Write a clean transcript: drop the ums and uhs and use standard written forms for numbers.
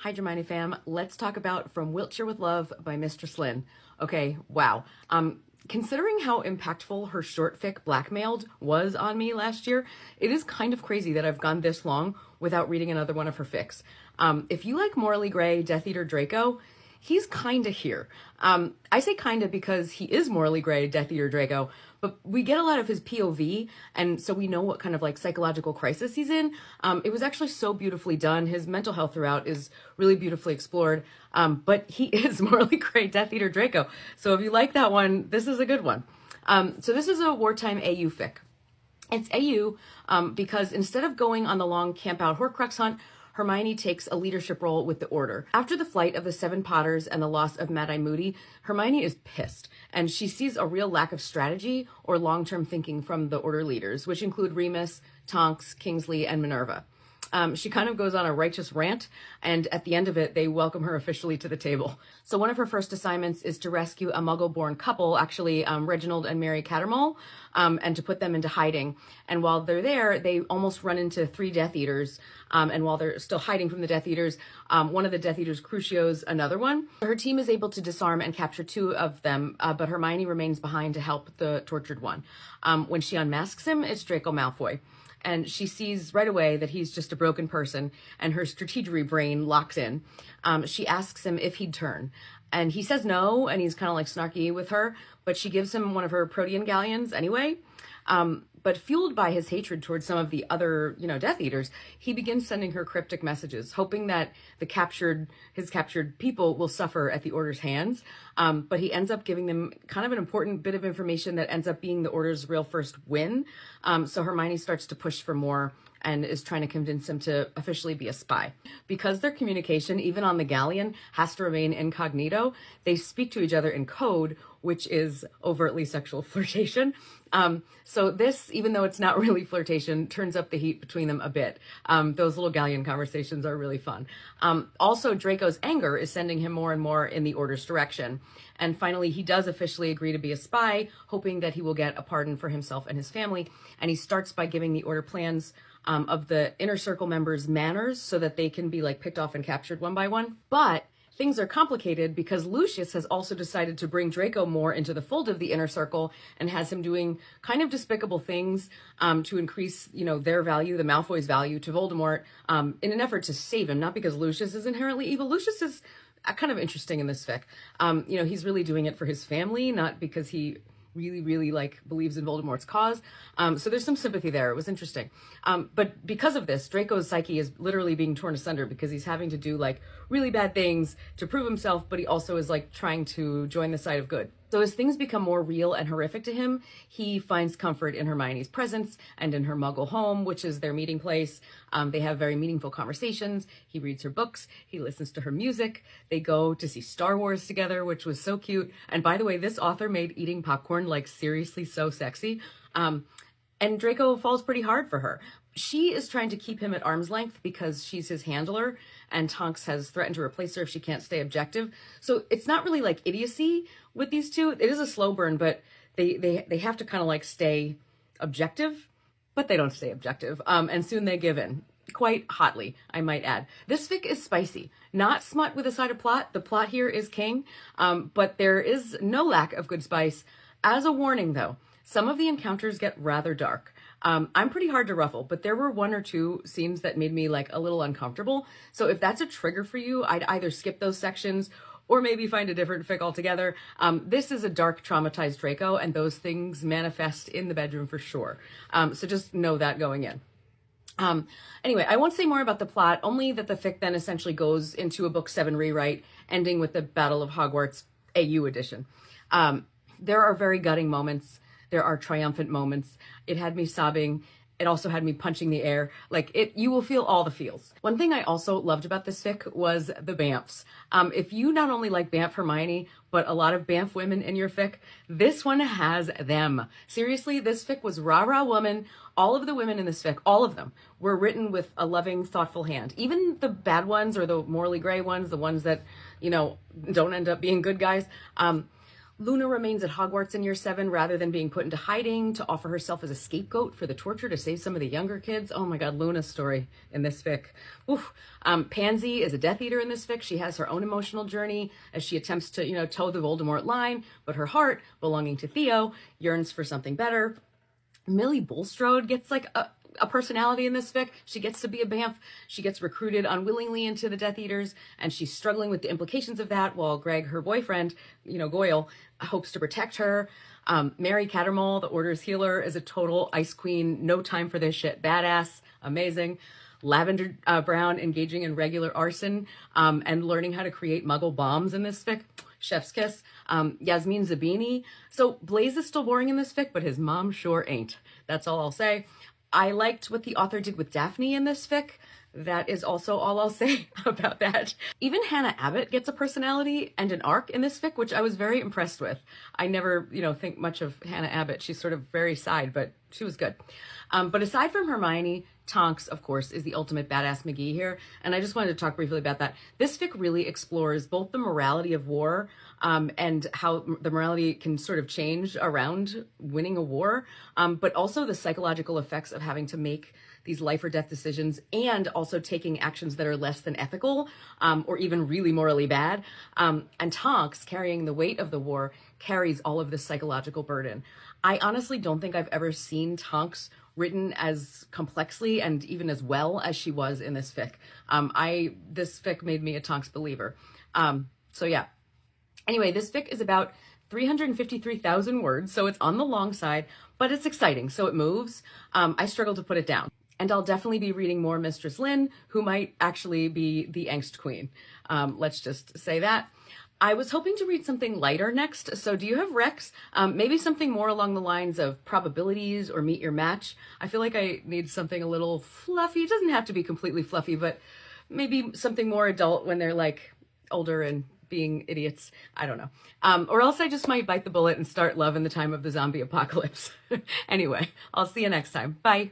Hi, Dramione fam. Let's talk about From Wiltshire with Love by Mistress Lynn. Okay, wow. Considering how impactful her short fic Blackmailed was on me last year, it is kind of crazy that I've gone this long without reading another one of her fics. If you like Morally Grey, Death Eater Draco, he's kinda here. I say kinda because he is morally gray, Death Eater Draco, but we get a lot of his POV, and so we know what kind of like psychological crisis he's in. It was actually so beautifully done. His mental health throughout is really beautifully explored, but he is morally gray, Death Eater Draco. So if you like that one, this is a good one. So this is a wartime AU fic. It's AU because instead of going on the long camp out Horcrux hunt, Hermione takes a leadership role with the Order. After the flight of the Seven Potters and the loss of Mad-Eye Moody, Hermione is pissed, and she sees a real lack of strategy or long-term thinking from the Order leaders, which include Remus, Tonks, Kingsley, and Minerva. She kind of goes on a righteous rant, and at the end of it, they welcome her officially to the table. So one of her first assignments is to rescue a Muggle-born couple, actually Reginald and Mary Cattermole, and to put them into hiding. And while they're there, they almost run into 3 Death Eaters, and while they're still hiding from the Death Eaters, one of the Death Eaters crucios another one. Her team is able to disarm and capture 2 of them, but Hermione remains behind to help the tortured one. When she unmasks him, it's Draco Malfoy. And she sees right away that he's just a broken person, and her strategery brain locks in. She asks him if he'd turn, and he says no, and he's kind of like snarky with her, but she gives him one of her Protean galleons anyway. But fueled by his hatred towards some of the other, Death Eaters, he begins sending her cryptic messages, hoping that his captured people will suffer at the Order's hands. But he ends up giving them kind of an important bit of information that ends up being the Order's real first win. So Hermione starts to push for more and is trying to convince him to officially be a spy. Because their communication, even on the galleon, has to remain incognito, they speak to each other in code, which is overtly sexual flirtation. So this, even though it's not really flirtation, turns up the heat between them a bit. Those little galleon conversations are really fun. Also, Draco's anger is sending him more and more in the Order's direction. And finally, he does officially agree to be a spy, hoping that he will get a pardon for himself and his family. And he starts by giving the Order plans of the inner circle members' manners so that they can be like picked off and captured one by one. But things are complicated because Lucius has also decided to bring Draco more into the fold of the inner circle and has him doing kind of despicable things to increase, their value, the Malfoy's value to Voldemort in an effort to save him, not because Lucius is inherently evil. Lucius is kind of interesting in this fic. He's really doing it for his family, not because he really believes in Voldemort's cause. So there's some sympathy there. It was interesting. But because of this, Draco's psyche is literally being torn asunder because he's having to do like really bad things to prove himself, but he also is like trying to join the side of good. So as things become more real and horrific to him, he finds comfort in Hermione's presence and in her Muggle home, which is their meeting place. They have very meaningful conversations. He reads her books. He listens to her music. They go to see Star Wars together, which was so cute. And by the way, this author made eating popcorn like seriously so sexy. And Draco falls pretty hard for her. She is trying to keep him at arm's length because she's his handler, and Tonks has threatened to replace her if she can't stay objective. So it's not really like idiocy with these two. It is a slow burn, but they have to kind of like stay objective, but they don't stay objective. And soon they give in. Quite hotly, I might add. This fic is spicy, not smut with a side of plot. The plot here is king, but there is no lack of good spice. As a warning, though, some of the encounters get rather dark. I'm pretty hard to ruffle, but there were 1 or 2 scenes that made me like a little uncomfortable. So if that's a trigger for you, I'd either skip those sections or maybe find a different fic altogether. This is a dark, traumatized Draco, and those things manifest in the bedroom for sure. So just know that going in. Anyway, I won't say more about the plot, only that the fic then essentially goes into a Book 7 rewrite, ending with the Battle of Hogwarts AU edition. There are very gutting moments. There are triumphant moments. It had me sobbing. It also had me punching the air. You will feel all the feels. One thing I also loved about this fic was the Bamfs. If you not only like Bamf Hermione, but a lot of Bamf women in your fic, this one has them. Seriously, this fic was rah-rah woman. All of the women in this fic, all of them, were written with a loving, thoughtful hand. Even the bad ones or the morally gray ones, the ones that, don't end up being good guys, Luna remains at Hogwarts in year 7 rather than being put into hiding to offer herself as a scapegoat for the torture to save some of the younger kids. Oh my god, Luna's story in this fic. Oof. Pansy is a Death Eater in this fic. She has her own emotional journey as she attempts to, toe the Voldemort line, but her heart, belonging to Theo, yearns for something better. Millie Bulstrode gets like a personality in this fic. She gets to be a Banff. She gets recruited unwillingly into the Death Eaters, and she's struggling with the implications of that, while Greg, her boyfriend, Goyle, hopes to protect her. Mary Cattermole, the Order's healer, is a total ice queen, no time for this shit, badass, amazing. Lavender Brown engaging in regular arson and learning how to create muggle bombs in this fic. Chef's kiss. Yasmin Zabini. So Blaze is still boring in this fic, but his mom sure ain't. That's all I'll say. I liked what the author did with Daphne in this fic. That is also all I'll say about that. Even Hannah Abbott gets a personality and an arc in this fic, which I was very impressed with. I never, think much of Hannah Abbott. She's sort of very side, but she was good. But aside from Hermione, Tonks, of course, is the ultimate badass McGee here. And I just wanted to talk briefly about that. This fic really explores both the morality of war and how the morality can sort of change around winning a war, but also the psychological effects of having to make these life or death decisions and also taking actions that are less than ethical or even really morally bad. And Tonks, carrying the weight of the war, carries all of this psychological burden. I honestly don't think I've ever seen Tonks written as complexly and even as well as she was in this fic. This fic made me a Tonks believer. So yeah. Anyway, this fic is about 353,000 words, so it's on the long side, but it's exciting, so it moves. I struggle to put it down. And I'll definitely be reading more Mistress Lynn, who might actually be the angst queen. Let's just say that. I was hoping to read something lighter next, so do you have recs? Maybe something more along the lines of probabilities or meet your match. I feel like I need something a little fluffy. It doesn't have to be completely fluffy, but maybe something more adult when they're like older and being idiots. I don't know. Or else I just might bite the bullet and start Love in the Time of the Zombie Apocalypse. Anyway, I'll see you next time. Bye.